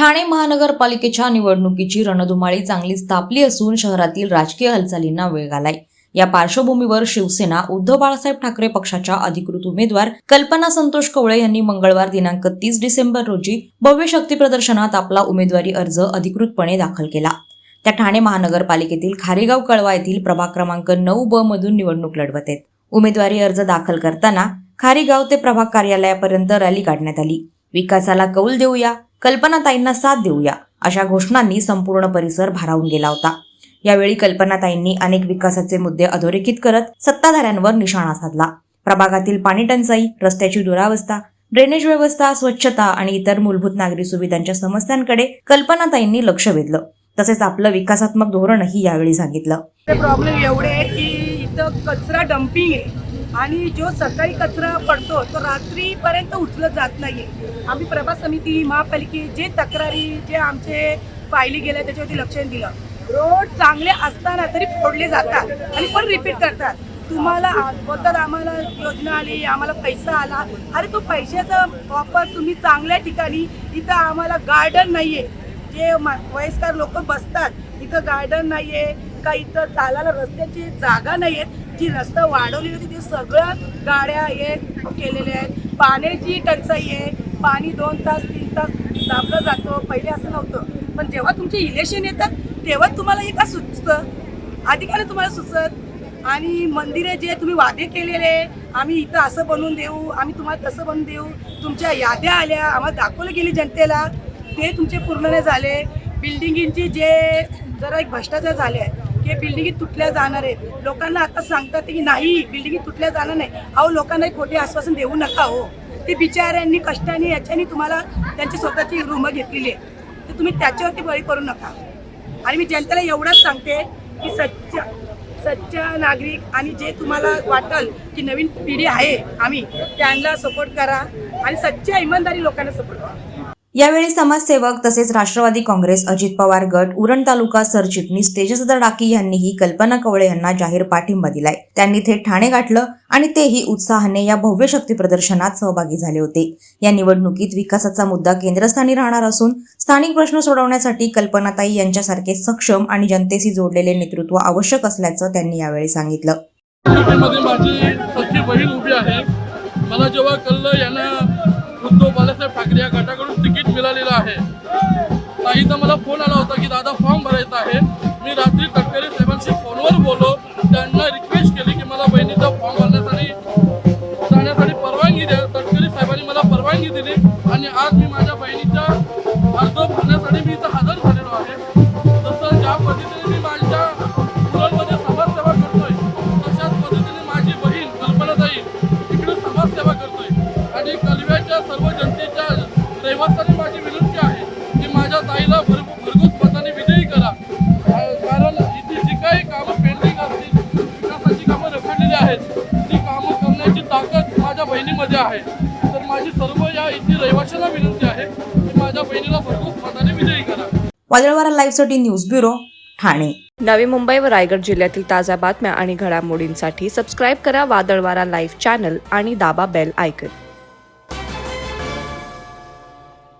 ठाणे महानगरपालिकेच्या निवडणुकीची रणधुमाळी चांगलीच तापली असून शहरातील राजकीय हालचालींना वेग आलाय। या पार्श्वभूमीवर शिवसेना उद्धव बाळासाहेब ठाकरे पक्षाच्या अधिकृत उमेदवार कल्पना संतोष कवळे यांनी मंगळवार दिनांक 30 डिसेंबर रोजी भव्य शक्ती प्रदर्शनात आपला उमेदवारी अर्ज अधिकृतपणे दाखल केला। त्या ठाणे महानगरपालिकेतील खारेगाव कळवा येथील प्रभाग क्रमांक 9B मधून निवडणूक लढवत आहेत। उमेदवारी अर्ज दाखल करताना खारेगाव ते प्रभाग कार्यालयापर्यंत रॅली काढण्यात आली। विकासाला कौल देऊया, कल्पनाताईंना साथ देऊया अशा घोषणांनी संपूर्ण परिसर भारावून गेला होता। यावेळी कल्पनाताईंनी अनेक विकासाचे मुद्दे अधोरेखित करत सत्ताधाऱ्यांवर निशाणा साधला। प्रभागातील पाणी टंचाई, रस्त्याची दुरावस्था, ड्रेनेज व्यवस्था, स्वच्छता आणि इतर मूलभूत नागरी सुविधांच्या समस्यांकडे कल्पनाताईंनी लक्ष वेधलं। तसेच आपलं विकासात्मक धोरणही यावेळी सांगितलं। प्रॉब्लेम एवढे आहे की इथं कचरा डंपिंग आहे आणि जो सकाळी कचरा पडतो तो रात्रीपर्यंत उचलत जात नाहीये। आम्ही प्रभाग समिती, महापालिके जे तक्रारी जे आमचे फायली गेल्या त्याच्यावरती लक्ष दिलं। रोड चांगले असताना तरी फोडले जातात आणि पण रिपीट करतात। तुम्हाला बोलतात आम्हाला योजना आली, आम्हाला पैसा आला। अरे तो पैशाचा वापर तुम्ही चांगल्या ठिकाणी, इथं आम्हाला गार्डन नाहीये, जे वयस्कर लोक बसतात इथं गार्डन नाहीये का, इथं चालायला रस्त्याची जागा नाहीये। जी रस्ता वाढवलेली होती ते सगळं गाड्या केलेल्या आहेत। पाण्याची टंचाई आहे, पाणी 2 तास 3 तास दाबलं जातं। पहिले असं नव्हतं, पण जेव्हा तुमचे इलेक्शन येतात तेव्हा तुम्हाला हे का सुचतं, आधी का तुम्हाला सुचत। आणि मंदिरे जे तुम्ही वादे केलेले, आम्ही इथं असं बनवून देऊ, आम्ही तुम्हाला तसं बनवून देऊ, तुमच्या याद्या आल्या, आम्हाला दाखवलं गेली जनतेला, ते तुमचे पूर्ण नाही झाले। बिल्डिंगींची जे जरा एक भ्रष्टाचार झाले आहे की बिल्डिंगी तुटल्या जाणार आहेत। लोकांना आता सांगतात की नाही बिल्डिंगी तुटल्या जाणार नाही। अहो लोकांना खोटे आश्वासन देऊ नका हो। ते बिचाऱ्यांनी कष्टाने याच्यानी तुम्हाला त्यांची स्वतःची रूम घेतलेली आहे, तर तुम्ही त्याच्यावरती बळी पडू नका। आणि मी जनतेला एवढंच सांगते की सच्चा नागरिक आणि जे तुम्हाला वाटल की नवीन पिढी आहे आम्ही त्यांना सपोर्ट करा आणि सच्च्या इमानदारी लोकांना सपोर्ट करा। यावेळी समाजसेवक तसेच राष्ट्रवादी काँग्रेस, अजित पवार गट, उरण तालुका सरचिटणीस तेजस डाकी यांनीही कल्पना कवळे यांना जाहीर पाठिंबा दिलाय। त्यांनी थेट ठाणे गाठलं आणि तेही उत्साहाने या भव्य शक्ती प्रदर्शनात सहभागी झाले होते। या निवडणुकीत विकासाचा मुद्दा केंद्रस्थानी राहणार असून स्थानिक प्रश्न सोडवण्यासाठी कल्पनाताई यांच्यासारखे सक्षम आणि जनतेशी जोडलेले नेतृत्व आवश्यक असल्याचं त्यांनी यावेळी सांगितलं। माझी सख्खी बहीण उभी आहे। मला जेव्हा कळलं यांना उद्धव बाळासाहेब ठाकरे या गटाकडून तिकीट मिळालेलं आहे, ताईचा मला फोन आला होता की दादा फॉर्म भरायचा आहे। मी रात्री तटकरे साहेबांशी फोनवर बोललो, त्यांना रिक्वेस्ट केली की मला बहिणीचा फॉर्म भरण्यासाठी परवानगी द्या। तटकरे साहेबांनी मला परवानगी दिली आणि आज मी माझ्या बहिणीचा अर्ज भरण्यासाठी मी इथं हजर झालेलो आहे। जसं ज्या पद्धतीने मी माझ्या उरणमध्ये समाजसेवा करतोय, तशाच पद्धतीने माझी बहीण कल्पनाताई इकडे समाजसेवा करतोय। आणि कलव्याच्या सर्व जनतेच्या रहिवाशांनी माझी विनंती आहे की माझ्या ताईला भरघोस मताने विजयी करा, कारण इथे जी काही कामं पेंडिंग असतील, विकासाची कामं रखडलेली आहेत, ती कामं करण्याची ताकद माझ्या बहिणीमध्ये आहे। तर माझी सर्व या इथे रहिवाशांना विनंती आहे की माझ्या बहिणीला भरघोस मताने विजयी करा। वादळवारा लाईव्हसाठी न्यूज ब्युरो, ठाणे। नवी मुंबई व रायगड जिल्ह्यातील ताज्या बातम्या आणि घडामोडींसाठी सबस्क्राईब करा वादळवारा लाईव्ह चॅनल आणि दाबा बेल आयकॉन।